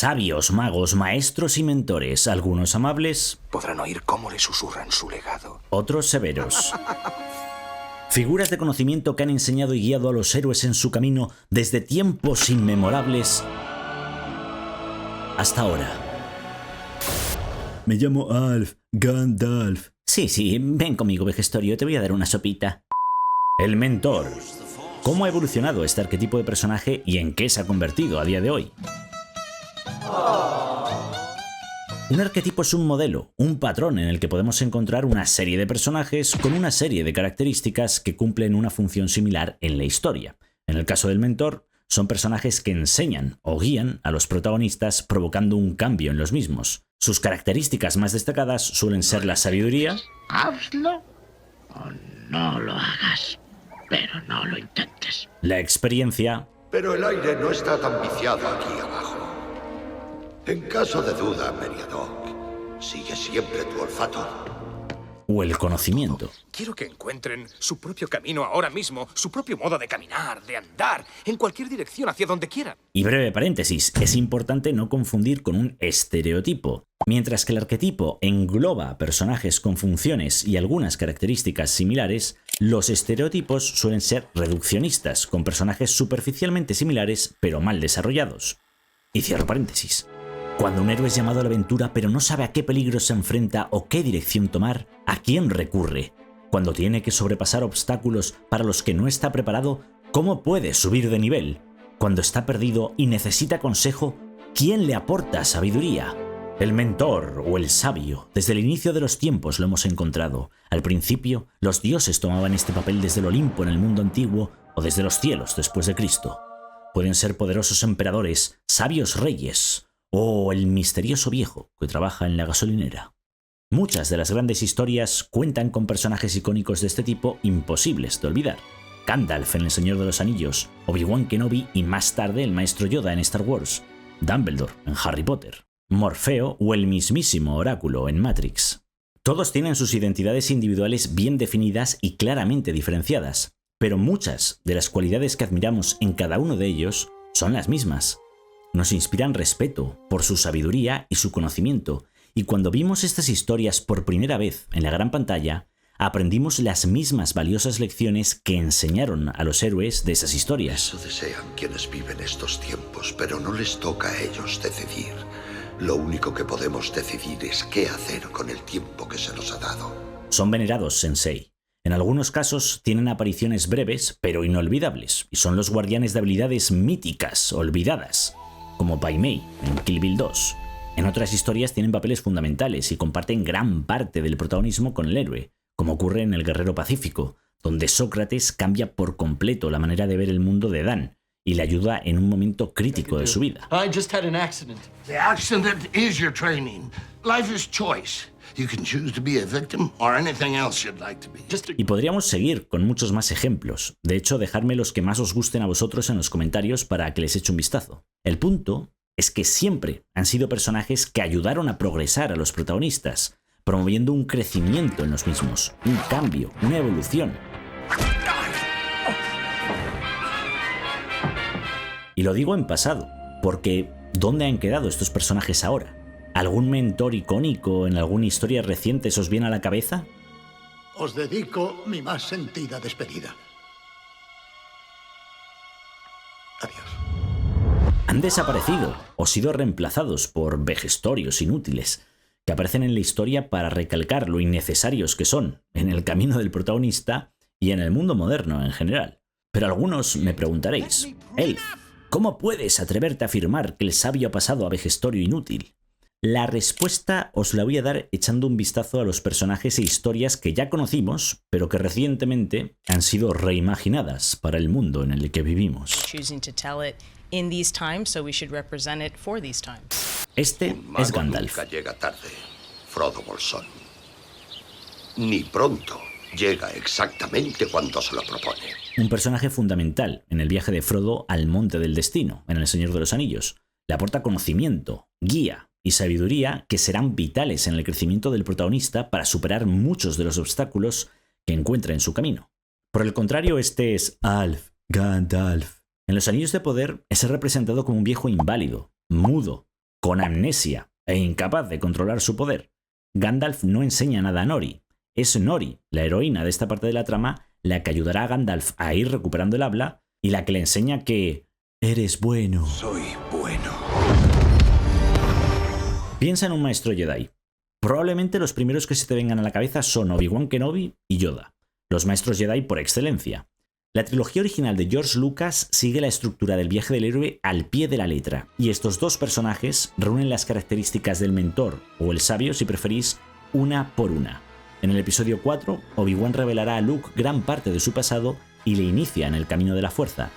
Sabios, magos, maestros y mentores, algunos amables, Podrán oír cómo le susurran su legado. otros severos. Figuras de conocimiento que han enseñado y guiado a los héroes en su camino desde tiempos inmemorables hasta ahora. Me llamo Alf, Gandalf. Sí, ven conmigo, Vejestorio, te voy a dar una sopita. El mentor. ¿Cómo ha evolucionado este arquetipo de personaje y en qué se ha convertido a día de hoy? Un arquetipo es un modelo, un patrón en el que podemos encontrar una serie de personajes con una serie de características que cumplen una función similar en la historia. En el caso del mentor, son personajes que enseñan o guían a los protagonistas provocando un cambio en los mismos. Sus características más destacadas suelen ser la sabiduría, Hazlo o no lo hagas, pero no lo intentes. la experiencia, Pero el aire no está tan viciado aquí abajo. En caso de duda, Meriadoc, sigue siempre tu olfato. o el conocimiento. Quiero que encuentren su propio camino ahora mismo, su propio modo de caminar, de andar, en cualquier dirección, hacia donde quieran. Y breve paréntesis, es importante no confundir con un estereotipo. Mientras que el arquetipo engloba personajes con funciones y algunas características similares, los estereotipos suelen ser reduccionistas, con personajes superficialmente similares pero mal desarrollados. Y cierro paréntesis. Cuando un héroe es llamado a la aventura pero no sabe a qué peligros se enfrenta o qué dirección tomar, ¿a quién recurre? Cuando tiene que sobrepasar obstáculos para los que no está preparado, ¿cómo puede subir de nivel? Cuando está perdido y necesita consejo, ¿quién le aporta sabiduría? El mentor o el sabio, desde el inicio de los tiempos lo hemos encontrado. Al principio, los dioses tomaban este papel desde el Olimpo en el mundo antiguo o desde los cielos después de Cristo. Pueden ser poderosos emperadores, sabios reyes o el misterioso viejo que trabaja en la gasolinera. Muchas de las grandes historias cuentan con personajes icónicos de este tipo imposibles de olvidar. Gandalf en El Señor de los Anillos, Obi-Wan Kenobi y más tarde el Maestro Yoda en Star Wars, Dumbledore en Harry Potter, Morfeo o el mismísimo Oráculo en Matrix. Todos tienen sus identidades individuales bien definidas y claramente diferenciadas, pero muchas de las cualidades que admiramos en cada uno de ellos son las mismas. Nos inspiran respeto por su sabiduría y su conocimiento, y cuando vimos estas historias por primera vez en la gran pantalla, aprendimos las mismas valiosas lecciones que enseñaron a los héroes de esas historias. Eso desean quienes viven estos tiempos, pero no les toca a ellos decidir. Lo único que podemos decidir es qué hacer con el tiempo que se nos ha dado. Son venerados sensei. En algunos casos tienen apariciones breves pero inolvidables, y son los guardianes de habilidades míticas olvidadas, como Pai Mei en Kill Bill 2. En otras historias tienen papeles fundamentales y comparten gran parte del protagonismo con el héroe, como ocurre en El Guerrero Pacífico, donde Sócrates cambia por completo la manera de ver el mundo de Dan y le ayuda en un momento crítico de su vida. I just had an accident. The accident is your training. Life is choice. You can choose to be a victim or anything else you'd like to be. Y podríamos seguir con muchos más ejemplos. De hecho, dejadme los que más os gusten a vosotros en los comentarios para que les eche un vistazo. El punto es que siempre han sido personajes que ayudaron a progresar a los protagonistas, promoviendo un crecimiento en los mismos, un cambio, una evolución. Y lo digo en pasado, porque ¿dónde han quedado estos personajes ahora? ¿Algún mentor icónico en alguna historia reciente se os viene a la cabeza? Os dedico mi más sentida despedida. Adiós. Han desaparecido o sido reemplazados por vejestorios inútiles, que aparecen en la historia para recalcar lo innecesarios que son en el camino del protagonista y en el mundo moderno en general. Pero algunos me preguntaréis, Elf, ¿cómo puedes atreverte a afirmar que el sabio ha pasado a vejestorio inútil? La respuesta os la voy a dar echando un vistazo a los personajes e historias que ya conocimos, pero que recientemente han sido reimaginadas para el mundo en el que vivimos. Este Un mago es Gandalf. nunca llega tarde, Frodo Bolsón. Ni pronto. Llega exactamente cuando se lo propone. Un personaje fundamental en el viaje de Frodo al Monte del Destino, en El Señor de los Anillos. Le aporta conocimiento, guía y sabiduría que serán vitales en el crecimiento del protagonista para superar muchos de los obstáculos que encuentra en su camino. Por el contrario, este es Alf, Gandalf. En Los Anillos de Poder es representado como un viejo inválido, mudo, con amnesia e incapaz de controlar su poder, Gandalf no enseña nada a Nori. Es Nori, la heroína de esta parte de la trama, la que ayudará a Gandalf a ir recuperando el habla y la que le enseña que eres bueno. Soy bueno. Piensa en un maestro Jedi. Probablemente los primeros que se te vengan a la cabeza son Obi-Wan Kenobi y Yoda, los maestros Jedi por excelencia. La trilogía original de George Lucas sigue la estructura del viaje del héroe al pie de la letra, y estos dos personajes reúnen las características del mentor, o el sabio si preferís, una por una. En el episodio 4, Obi-Wan revelará a Luke gran parte de su pasado y le inicia en el camino de la fuerza,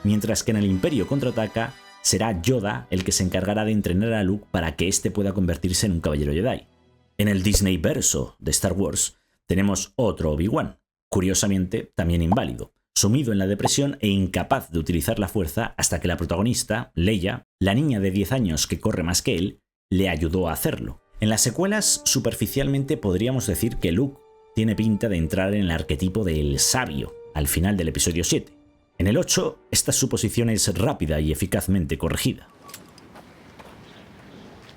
mientras que en el Imperio contraataca, será Yoda el que se encargará de entrenar a Luke para que éste pueda convertirse en un caballero Jedi. En el Disneyverso de Star Wars tenemos otro Obi-Wan, curiosamente también inválido, sumido en la depresión e incapaz de utilizar la fuerza hasta que la protagonista, Leia, la niña de 10 años que corre más que él, le ayudó a hacerlo. En las secuelas, superficialmente podríamos decir que Luke tiene pinta de entrar en el arquetipo del sabio al final del episodio 7. En el 8, esta suposición es rápida y eficazmente corregida.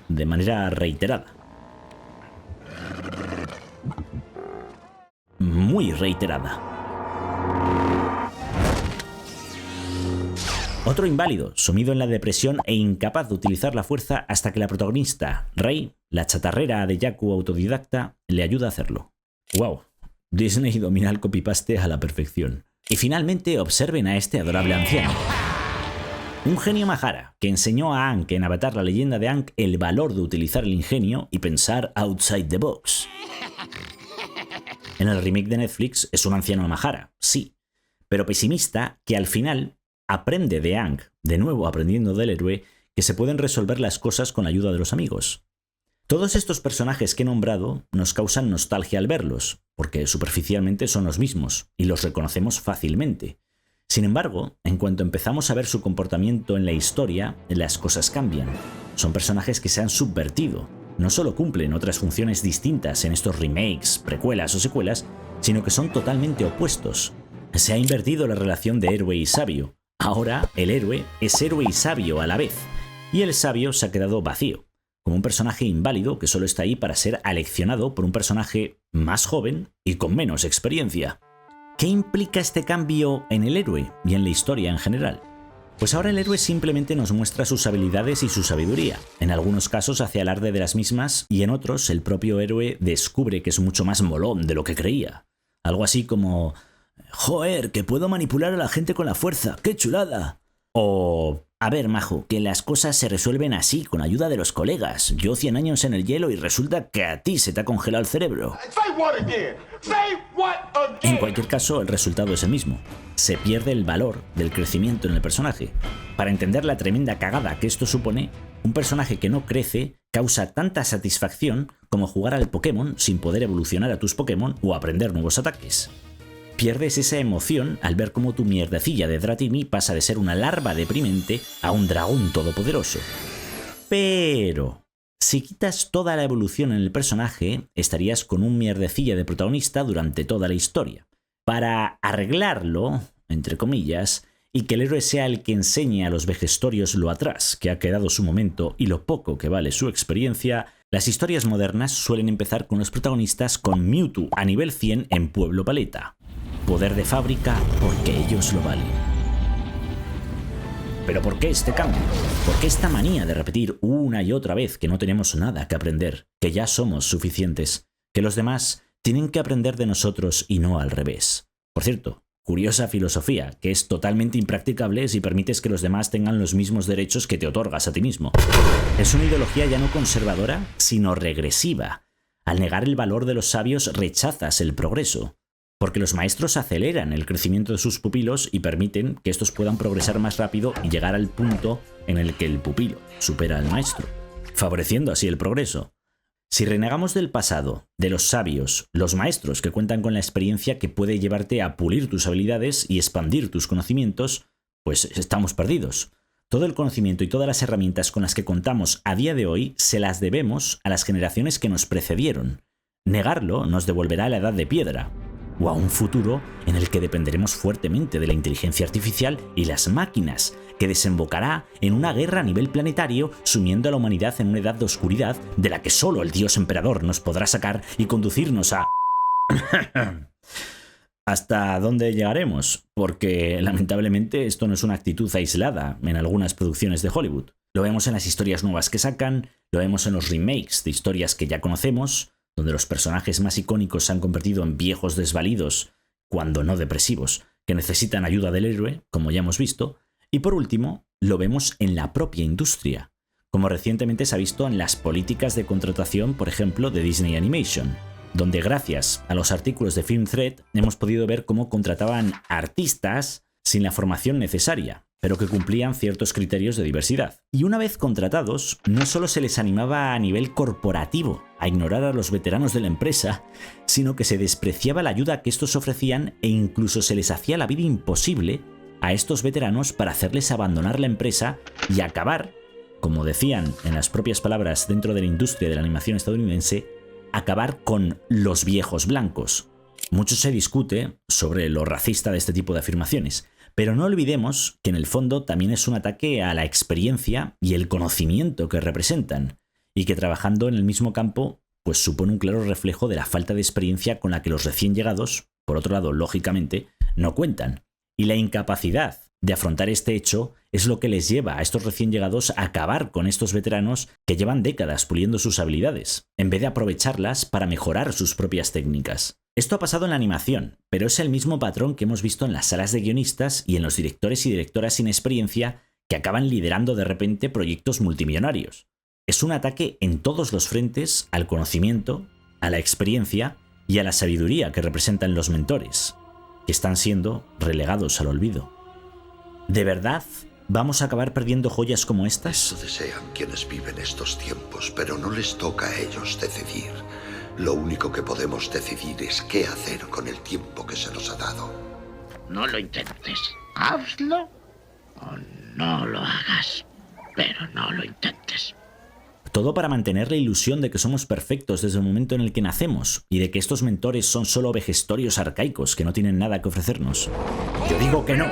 De manera reiterada. Muy reiterada. Otro inválido, sumido en la depresión e incapaz de utilizar la fuerza hasta que la protagonista, Rey, la chatarrera de Jakku autodidacta, le ayuda a hacerlo. ¡Wow! Disney domina el copypaste a la perfección. Y finalmente observen a este adorable anciano. Un genio Mahara que enseñó a Aang en Avatar la leyenda de Aang el valor de utilizar el ingenio y pensar outside the box. En el remake de Netflix es un anciano Mahara, sí, pero pesimista que al final aprende de Aang, de nuevo aprendiendo del héroe, que se pueden resolver las cosas con la ayuda de los amigos. Todos estos personajes que he nombrado nos causan nostalgia al verlos, porque superficialmente son los mismos y los reconocemos fácilmente. Sin embargo, en cuanto empezamos a ver su comportamiento en la historia, las cosas cambian. Son personajes que se han subvertido. No solo cumplen otras funciones distintas en estos remakes, precuelas o secuelas, sino que son totalmente opuestos. Se ha invertido la relación de héroe y sabio. Ahora el héroe es héroe y sabio a la vez, y el sabio se ha quedado vacío, como un personaje inválido que solo está ahí para ser aleccionado por un personaje más joven y con menos experiencia. ¿Qué implica este cambio en el héroe y en la historia en general? Pues ahora el héroe simplemente nos muestra sus habilidades y su sabiduría. En algunos casos hace alarde de las mismas y en otros el propio héroe descubre que es mucho más molón de lo que creía. Algo así como: ¡joder, que puedo manipular a la gente con la fuerza! ¡Qué chulada! O: a ver, majo, que las cosas se resuelven así, con ayuda de los colegas. Yo 100 años en el hielo y resulta que a ti se te ha congelado el cerebro. En cualquier caso, el resultado es el mismo. Se pierde el valor del crecimiento en el personaje. Para entender la tremenda cagada que esto supone, un personaje que no crece causa tanta satisfacción como jugar al Pokémon sin poder evolucionar a tus Pokémon o aprender nuevos ataques. Pierdes esa emoción al ver cómo tu mierdecilla de Dratini pasa de ser una larva deprimente a un dragón todopoderoso. Pero si quitas toda la evolución en el personaje, estarías con un mierdecilla de protagonista durante toda la historia. Para arreglarlo, entre comillas, y que el héroe sea el que enseñe a los vejestorios lo atrás que ha quedado su momento y lo poco que vale su experiencia, las historias modernas suelen empezar con los protagonistas con Mewtwo a nivel 100 en Pueblo Paleta. Poder de fábrica porque ellos lo valen. ¿Pero por qué este cambio? ¿Por qué esta manía de repetir una y otra vez que no tenemos nada que aprender, que ya somos suficientes, que los demás tienen que aprender de nosotros y no al revés? Por cierto, curiosa filosofía, que es totalmente impracticable si permites que los demás tengan los mismos derechos que te otorgas a ti mismo. Es una ideología ya no conservadora, sino regresiva. Al negar el valor de los sabios, rechazas el progreso. Porque los maestros aceleran el crecimiento de sus pupilos y permiten que estos puedan progresar más rápido y llegar al punto en el que el pupilo supera al maestro, favoreciendo así el progreso. Si renegamos del pasado, de los sabios, los maestros que cuentan con la experiencia que puede llevarte a pulir tus habilidades y expandir tus conocimientos, pues estamos perdidos. Todo el conocimiento y todas las herramientas con las que contamos a día de hoy se las debemos a las generaciones que nos precedieron. Negarlo nos devolverá a la edad de piedra. o a un futuro en el que dependeremos fuertemente de la inteligencia artificial y las máquinas, que desembocará en una guerra a nivel planetario, sumiendo a la humanidad en una edad de oscuridad de la que solo el Dios Emperador nos podrá sacar y conducirnos a... ¿Hasta dónde llegaremos? Porque lamentablemente esto no es una actitud aislada en algunas producciones de Hollywood. Lo vemos en las historias nuevas que sacan, lo vemos en los remakes de historias que ya conocemos, donde los personajes más icónicos se han convertido en viejos desvalidos, cuando no depresivos, que necesitan ayuda del héroe, como ya hemos visto. Y por último, lo vemos en la propia industria, como recientemente se ha visto en las políticas de contratación, por ejemplo, de Disney Animation, donde gracias a los artículos de Film Thread hemos podido ver cómo contrataban artistas sin la formación necesaria, pero que cumplían ciertos criterios de diversidad. Y una vez contratados, no solo se les animaba a nivel corporativo a ignorar a los veteranos de la empresa, sino que se despreciaba la ayuda que estos ofrecían e incluso se les hacía la vida imposible a estos veteranos para hacerles abandonar la empresa y acabar, como decían en las propias palabras dentro de la industria de la animación estadounidense, acabar con los viejos blancos. Mucho se discute sobre lo racista de este tipo de afirmaciones, pero no olvidemos que en el fondo también es un ataque a la experiencia y el conocimiento que representan, y que trabajando en el mismo campo pues supone un claro reflejo de la falta de experiencia con la que los recién llegados, por otro lado, lógicamente, no cuentan. Y la incapacidad de afrontar este hecho es lo que les lleva a estos recién llegados a acabar con estos veteranos que llevan décadas puliendo sus habilidades, en vez de aprovecharlas para mejorar sus propias técnicas. Esto ha pasado en la animación, pero es el mismo patrón que hemos visto en las salas de guionistas y en los directores y directoras sin experiencia que acaban liderando de repente proyectos multimillonarios. Es un ataque en todos los frentes al conocimiento, a la experiencia y a la sabiduría que representan los mentores, que están siendo relegados al olvido. ¿De verdad vamos a acabar perdiendo joyas como estas? Eso desean quienes viven estos tiempos, pero no les toca a ellos decidir. Lo único que podemos decidir es qué hacer con el tiempo que se nos ha dado. No lo intentes. Hazlo o no lo hagas. Pero no lo intentes. Todo para mantener la ilusión de que somos perfectos desde el momento en el que nacemos y de que estos mentores son solo vejestorios arcaicos que no tienen nada que ofrecernos. Yo digo que no.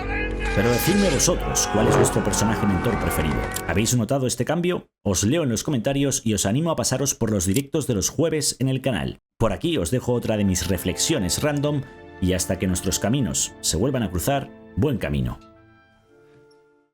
Pero decidme vosotros cuál es vuestro personaje mentor preferido. ¿Habéis notado este cambio? Os leo en los comentarios y os animo a pasaros por los directos de los jueves en el canal. Por aquí os dejo otra de mis reflexiones random y hasta que nuestros caminos se vuelvan a cruzar, buen camino.